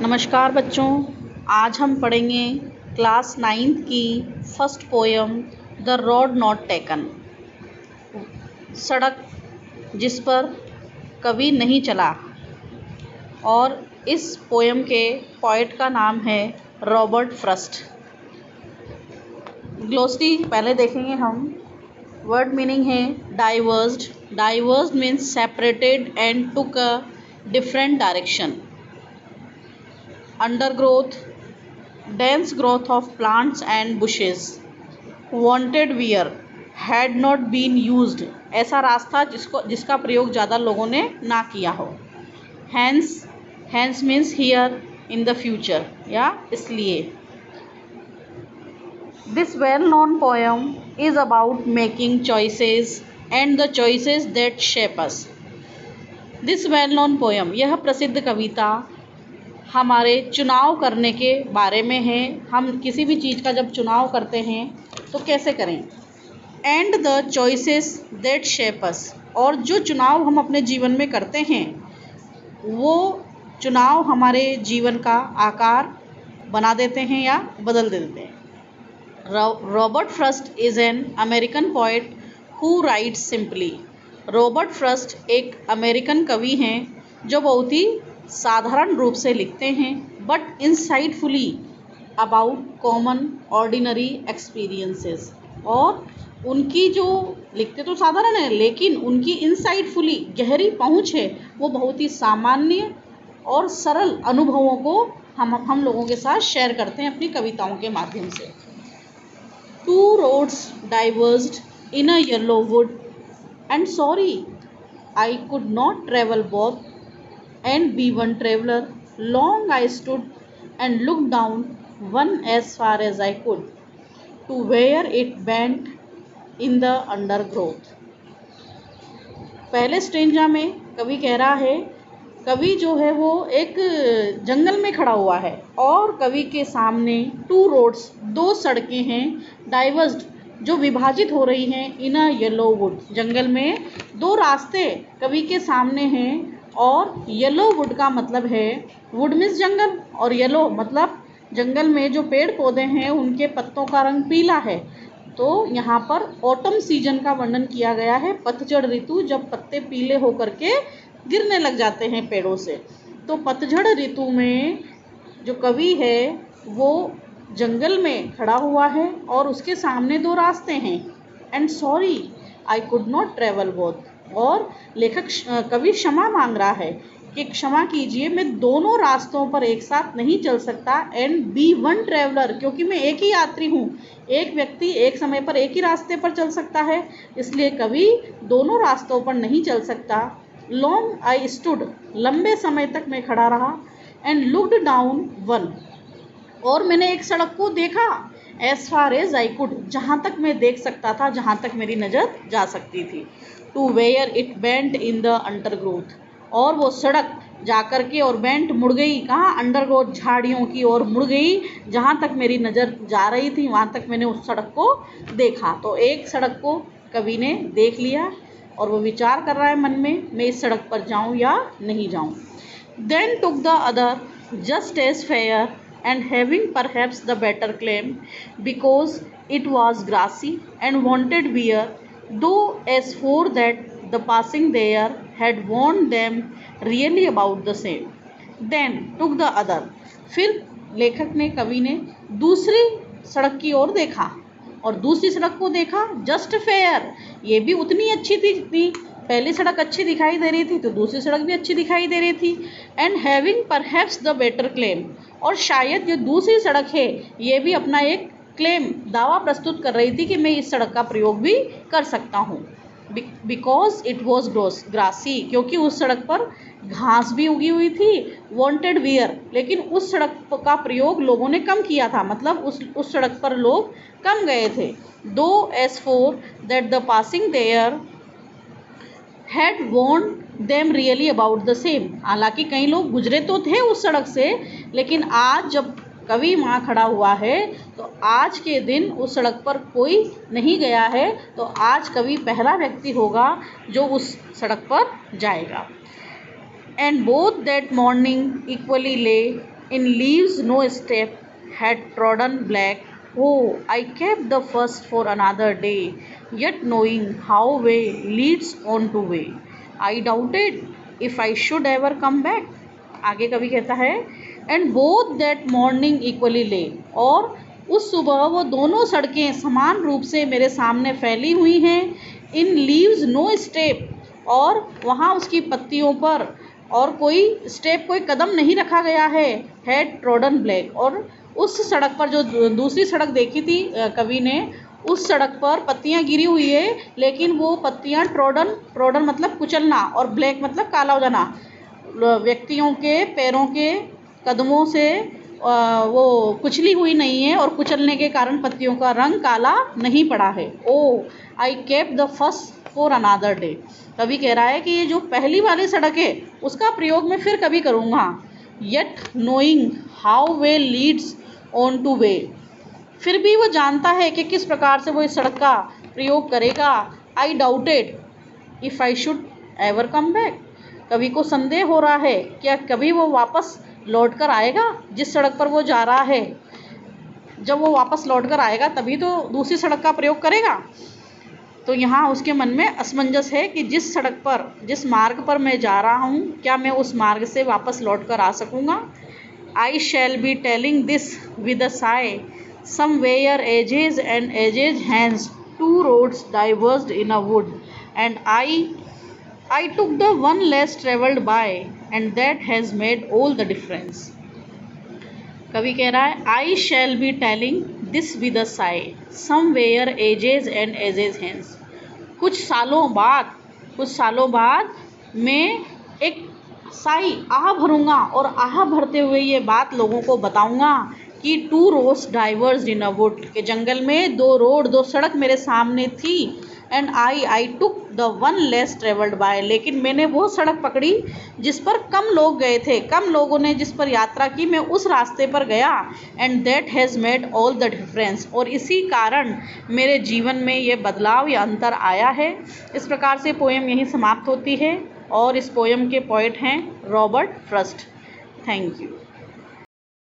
नमस्कार बच्चों, आज हम पढ़ेंगे क्लास 9th की first poem the road not taken. सड़क जिस पर कभी नहीं चला। और इस पोयम के पोएट का नाम है रॉबर्ट फ्रॉस्ट। ग्लोसरी पहले देखेंगे हम। वर्ड मीनिंग है divorced. Divorced means separated and took a different direction. Undergrowth, dense growth of plants and bushes. Wanted wear, had not been used, ऐसा रास्ता जिसका प्रयोग ज़्यादा लोगों ने ना किया हो। Hence, hence means here in the future, या इसलिए। This well-known poem is about making choices and the choices that shape us. This well-known poem, यह प्रसिद्ध कविता हमारे चुनाव करने के बारे में है। हम किसी भी चीज़ का जब चुनाव करते हैं तो कैसे करें। And the choices that shape us, और जो चुनाव हम अपने जीवन में करते हैं वो चुनाव हमारे जीवन का आकार बना देते हैं या बदल देते हैं। Robert Frost is an American poet who rights simply. Robert Frost एक अमेरिकन कवि हैं जो बहुत ही साधारण रूप से लिखते हैं, but insightfully about common ordinary experiences. और उनकी जो लिखते तो साधारण है, लेकिन उनकी इंसाइटफुली गहरी पहुंच है, वो बहुत ही सामान्य और सरल अनुभवों को हम लोगों के साथ शेयर करते हैं अपनी कविताओं के माध्यम से। Two roads diverged in a yellow wood and sorry I could not travel both and be one traveler. Long I stood and looked down one as far as I could, to where it bent in the undergrowth. पहले stanza में कवि कह रहा है, कवि जो है वो एक जंगल में खड़ा हुआ है और कवि के सामने टू रोड्स, दो सड़कें हैं, डाइवर्स्ड जो विभाजित हो रही हैं, इन अ येलो वुड, जंगल में दो रास्ते कवि के सामने हैं। और येलो वुड का मतलब है, वुड मीन्स जंगल, और येलो मतलब जंगल में जो पेड़ पौधे हैं उनके पत्तों का रंग पीला है। तो यहाँ पर ऑटम सीजन का वर्णन किया गया है, पतझड़ ऋतु, जब पत्ते पीले होकर के गिरने लग जाते हैं पेड़ों से। तो पतझड़ ऋतु में जो कवि है वो जंगल में खड़ा हुआ है और उसके सामने दो रास्ते हैं। And sorry I could not travel both, और लेखक कवि क्षमा मांग रहा है कि क्षमा कीजिए, मैं दोनों रास्तों पर एक साथ नहीं चल सकता। एंड बी वन ट्रेवलर, क्योंकि मैं एक ही यात्री हूँ, एक व्यक्ति एक समय पर एक ही रास्ते पर चल सकता है, इसलिए कवि दोनों रास्तों पर नहीं चल सकता। लॉन्ग आई स्टूड, लंबे समय तक मैं खड़ा रहा। एंड लुक्ड डाउन वन, और मैंने एक सड़क को देखा। As far as I could, जहाँ तक मैं देख सकता था, जहाँ तक मेरी नज़र जा सकती थी। To where it bent in the undergrowth, और वो सड़क जाकर के और बेंट मुड़ गई, कहाँ, अंडरग्रोथ, झाड़ियों की ओर मुड़ गई। जहाँ तक मेरी नज़र जा रही थी वहाँ तक मैंने उस सड़क को देखा। तो एक सड़क को कवि ने देख लिया और वो विचार कर रहा है मन में, मैं इस सड़क पर जाऊँ या नहीं जाऊँ। Then took the other just as fair and having perhaps the better claim, because it was grassy and wanted wear, though as for that the passing there had warned them really about the same. Then took the other, फिर लेखक ने, कवि ने दूसरी सड़क की ओर देखा, और दूसरी सड़क को देखा जस्ट फेयर, ये भी उतनी अच्छी थी जितनी पहली सड़क अच्छी दिखाई दे रही थी, तो दूसरी सड़क भी अच्छी दिखाई दे रही थी। And having perhaps the better claim, और शायद जो दूसरी सड़क है ये भी अपना एक क्लेम, दावा प्रस्तुत कर रही थी कि मैं इस सड़क का प्रयोग भी कर सकता हूँ। बिकॉज इट वॉज ग्रासी, क्योंकि उस सड़क पर घास भी उगी हुई थी। वॉन्टेड वियर, लेकिन उस सड़क का प्रयोग लोगों ने कम किया था, मतलब उस सड़क पर लोग कम गए थे। Though as for that the passing there had warned them really about the same, हालांकि कई लोग गुजरे तो थे उस सड़क से, लेकिन आज जब कवि वहाँ खड़ा हुआ है तो आज के दिन उस सड़क पर कोई नहीं गया है, तो आज कवि पहला व्यक्ति होगा जो उस सड़क पर जाएगा। And both that morning equally lay in leaves no step had trodden black. Oh, I kept the first for another day, yet knowing how way leads on to way, I doubted if I should ever come back. आगे कवि कहता है and both that morning equally ले, और उस सुबह वो दोनों सड़कें समान रूप से मेरे सामने फैली हुई हैं. इन लीव्स नो स्टेप, और वहाँ उसकी पत्तियों पर और कोई स्टेप, कोई कदम नहीं रखा गया है. हैड ट्रोडन ब्लैक, और उस सड़क पर जो दूसरी सड़क देखी थी कवि ने, उस सड़क पर पत्तियां गिरी हुई है, लेकिन वो पत्तियां ट्रोडन मतलब कुचलना, और ब्लैक मतलब काला हो जाना. व्यक्तियों के पैरों के कदमों से वो कुचली हुई नहीं है, और कुचलने के कारण पत्तियों का रंग काला नहीं पड़ा है. Oh I kept the first for another day. कभी कह रहा है कि ये जो पहली वाली सड़क है उसका प्रयोग मैं फिर कभी करूँगा. Yet knowing how way Leeds on two way, फिर भी वो जानता है कि किस प्रकार से वो इस सड़क का प्रयोग करेगा. आई doubted if I should ever come back, कवि को संदेह हो रहा है क्या कभी वो वापस लौट कर आएगा जिस सड़क पर वो जा रहा है. जब वो वापस लौट कर आएगा तभी तो दूसरी सड़क का प्रयोग करेगा. तो यहाँ उसके मन में असमंजस है कि जिस सड़क पर, जिस मार्ग पर मैं जा रहा हूँ, क्या मैं उस मार्ग से वापस लौट कर आ सकूँगा. I shall be telling this with a sigh, somewhere ages and ages hence, two roads diverged in a wood, and I took the one less travelled by, and that has made all the difference. कवि कह रहा है I shall be telling this with a sigh, somewhere ages and ages hence. कुछ सालों बाद मैं एक साई आह भरूंगा, और आह भरते हुए ये बात लोगों को बताऊंगा कि two roads diverged in a wood, के जंगल में दो सड़क मेरे सामने थी. And I took the one less travelled by, लेकिन मैंने वो सड़क पकड़ी जिस पर कम लोग गए थे, कम लोगों ने जिस पर यात्रा की, मैं उस रास्ते पर गया. And that has made all the difference, और इसी कारण मेरे जीवन में ये बदलाव या अंतर आया है. इस प्रकार से पोएम यहीं समाप्त होती है, और इस पोएम के पोएट हैं रॉबर्ट फ्रॉस्ट. Thank you.